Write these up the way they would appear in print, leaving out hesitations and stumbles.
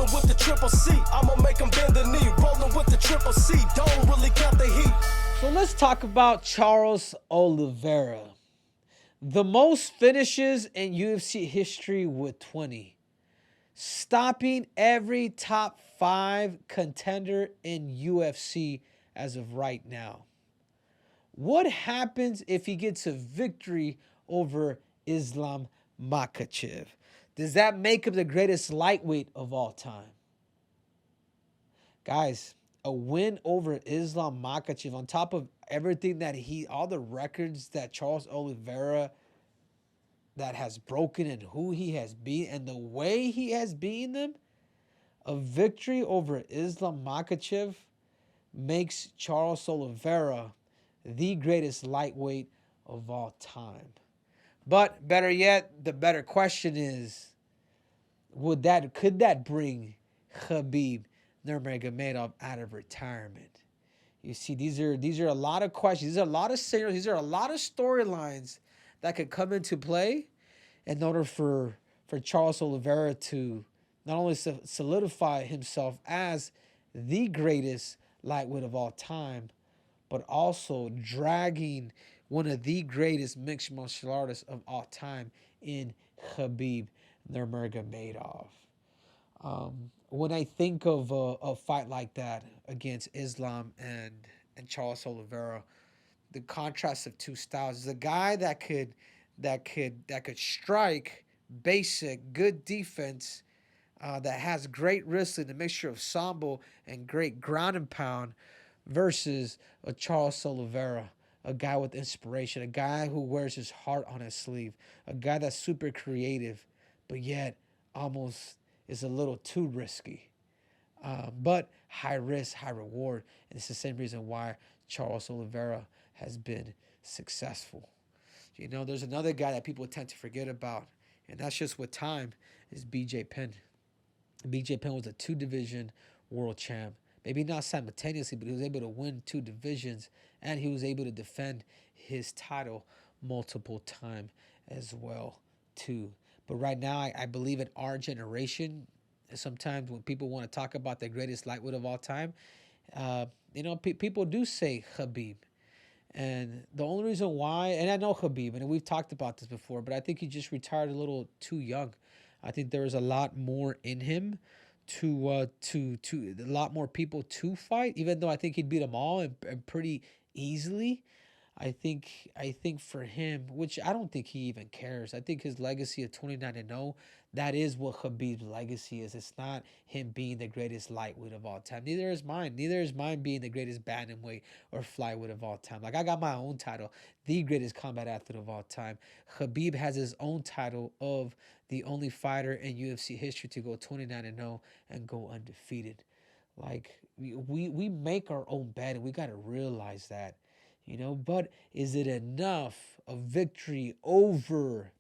Rolling with the triple C, I'ma make him bend the knee. Rolling with the triple C, don't really count the heat. So let's talk about Charles Oliveira. The most finishes in UFC history with 20. Stopping every top 5 contender in UFC as of right now. What happens if he gets a victory over Islam Makhachev? Does that make him the greatest lightweight of all time? Guys, a win over Islam Makhachev on top of everything that all the records that Charles Oliveira that has broken and who he has beaten and the way he has beaten them, a victory over Islam Makhachev makes Charles Oliveira the greatest lightweight of all time. But better yet, the better question is, could that bring Khabib Nurmagomedov out of retirement? You see, these are a lot of questions. These are a lot of scenarios. These are a lot of storylines that could come into play in order for Charles Oliveira to not only solidify himself as the greatest lightweight of all time, but also dragging one of the greatest mixed martial artists of all time in Khabib Nurmagomedov. When I think of a fight like that against Islam and Charles Oliveira, the contrast of two styles is a guy that could strike basic good defense, that has great wrestling, a mixture of sambo and great ground and pound, versus a Charles Oliveira, a guy with inspiration, a guy who wears his heart on his sleeve, a guy that's super creative, but yet almost is a little too risky. But high risk, high reward. And it's the same reason why Charles Oliveira has been successful. You know, there's another guy that people tend to forget about, and that's just with time, is BJ Penn. BJ Penn was a 2-division world champ. Maybe not simultaneously, but he was able to win 2 divisions, and he was able to defend his title multiple times as well, too. But right now, I believe in our generation, sometimes when people want to talk about the greatest lightweight of all time, people do say Khabib. And the only reason why, and I know Khabib, and we've talked about this before, but I think he just retired a little too young. I think there was a lot more in him to a lot more people to fight, even though I think he'd beat them all and pretty easily. I think for him, which I don't think he even cares. I think his legacy of 29-0, that is what Khabib's legacy is. It's not him being the greatest lightweight of all time. Neither is mine. Neither is mine being the greatest bantamweight or flyweight of all time. Like, I got my own title, the greatest combat athlete of all time. Khabib has his own title of the only fighter in UFC history to go 29-0 and go undefeated. Like, we make our own bed, and we got to realize that. But is it enough, a victory over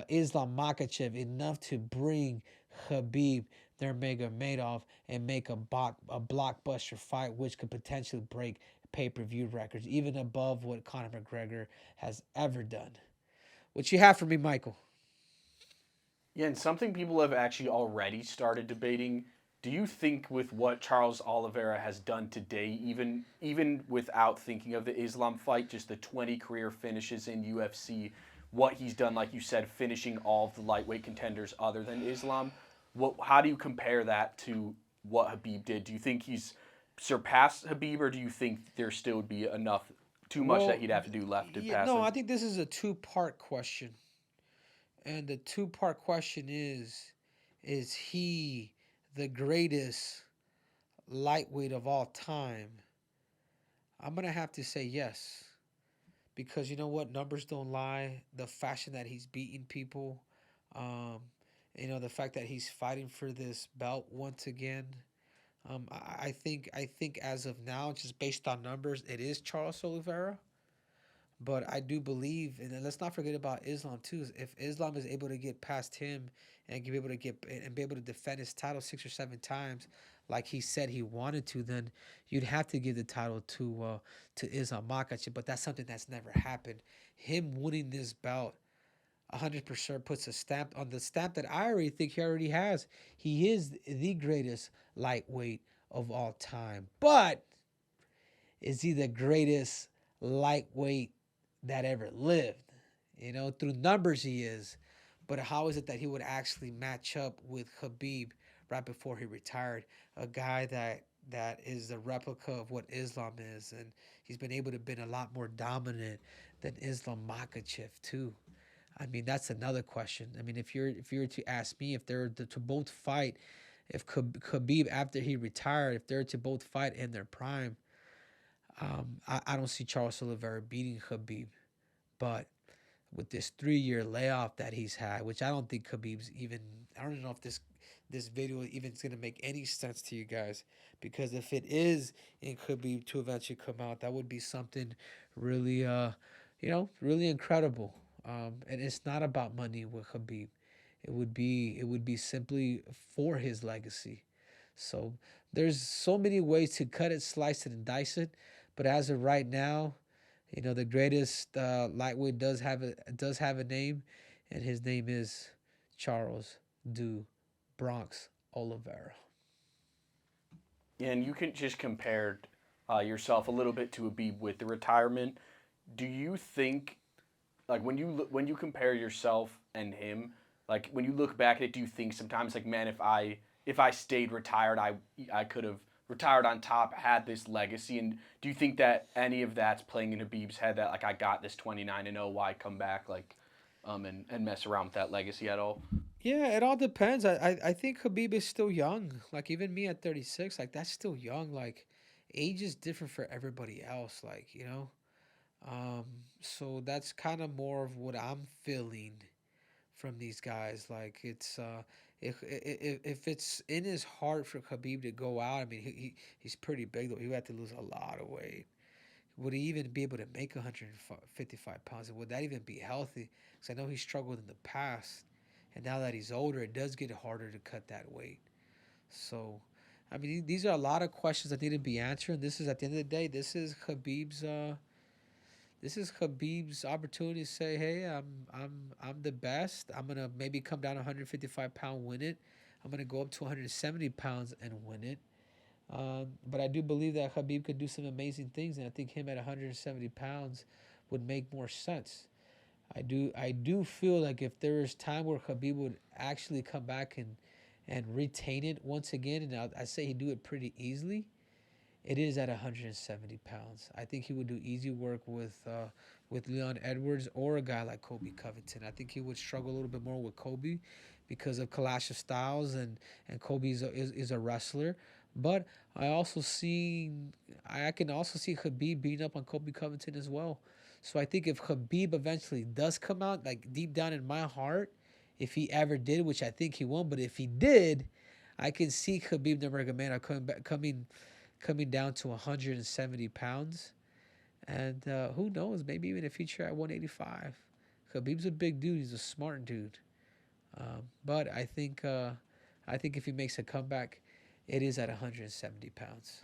Islam Makhachev, enough to bring Khabib Nurmagomedov and make a blockbuster fight, which could potentially break pay-per-view records, even above what Conor McGregor has ever done? What you have for me, Michael? Yeah, and something people have actually already started debating. Do you think with what Charles Oliveira has done today, even without thinking of the Islam fight, just the 20 career finishes in UFC, what he's done, like you said, finishing all of the lightweight contenders other than Islam, how do you compare that to what Khabib did? Do you think he's surpassed Khabib, or do you think there still would be too much that he'd have to do left to pass him? No, I think this is a 2-part question. And the 2-part question is he the greatest lightweight of all time? I'm going to have to say yes. Because you know what? Numbers don't lie. The fashion that he's beating people, the fact that he's fighting for this belt once again. I think as of now, just based on numbers, it is Charles Oliveira. But I do believe, and let's not forget about Islam too. If Islam is able to get past him and be able to defend his title 6 or 7 times, like he said he wanted to, then you'd have to give the title to Islam Makhachev. But that's something that's never happened. Him winning this belt 100% puts a stamp on the stamp that I already think he already has. He is the greatest lightweight of all time. But is he the greatest lightweight that ever lived? You know, through numbers he is. But how is it that he would actually match up with Khabib right before he retired? A guy that is the replica of what Islam is, and he's been able to be a lot more dominant than Islam Makhachev too. I mean, that's another question. I mean, if you were to ask me if they were to both fight, if Khabib after he retired, if they were to both fight in their prime, I don't see Charles Oliveira beating Khabib. But with this 3 year layoff that he's had, which I don't think Khabib's even, I don't know if this video even is gonna make any sense to you guys, because if it is in Khabib to eventually come out, that would be something really really incredible. And it's not about money with Khabib. It would be simply for his legacy. So there's so many ways to cut it, slice it, and dice it. But as of right now, the greatest lightweight does have a name, and his name is Charles Du Bronx Oliveira. And you can just compare yourself a little bit to Habib with the retirement. Do you think, like when you compare yourself and him, like when you look back at it, do you think sometimes like, man, if I stayed retired, I could have retired on top, had this legacy? And do you think that any of that's playing in Habib's head, that like I got this 29-0, why come back and mess around with that legacy at all? Yeah, it all depends. I think Khabib is still young. Like even me at 36, like that's still young. Like age is different for everybody else. So that's kind of more of what I'm feeling from these guys. Like it's if it's in his heart for Khabib to go out, I mean he's pretty big though. He would have to lose a lot of weight. Would he even be able to make 155 pounds? And would that even be healthy? Because I know he struggled in the past, and now that he's older, it does get harder to cut that weight. So, I mean, these are a lot of questions that need to be answered. This is, at the end of the day, this is Khabib's opportunity to say, "Hey, I'm the best. I'm gonna maybe come down 155 pound, win it. I'm gonna go up to 170 pounds and win it." But I do believe that Khabib could do some amazing things, and I think him at 170 pounds would make more sense. I do feel like if there is time where Khabib would actually come back and retain it once again, and I say he'd do it pretty easily, it is at 170 pounds. I think he would do easy work with Leon Edwards or a guy like Kobe Covington. I think he would struggle a little bit more with Kobe because of clash of styles, and Kobe is a wrestler. But I can also see Khabib beating up on Kobe Covington as well. So I think if Khabib eventually does come out, like deep down in my heart, if he ever did, which I think he won't, but if he did, I can see Khabib Nurmagomedov coming down to 170 pounds, and who knows, maybe even a future at 185. Khabib's a big dude. He's a smart dude. But I think if he makes a comeback, it is at 170 pounds.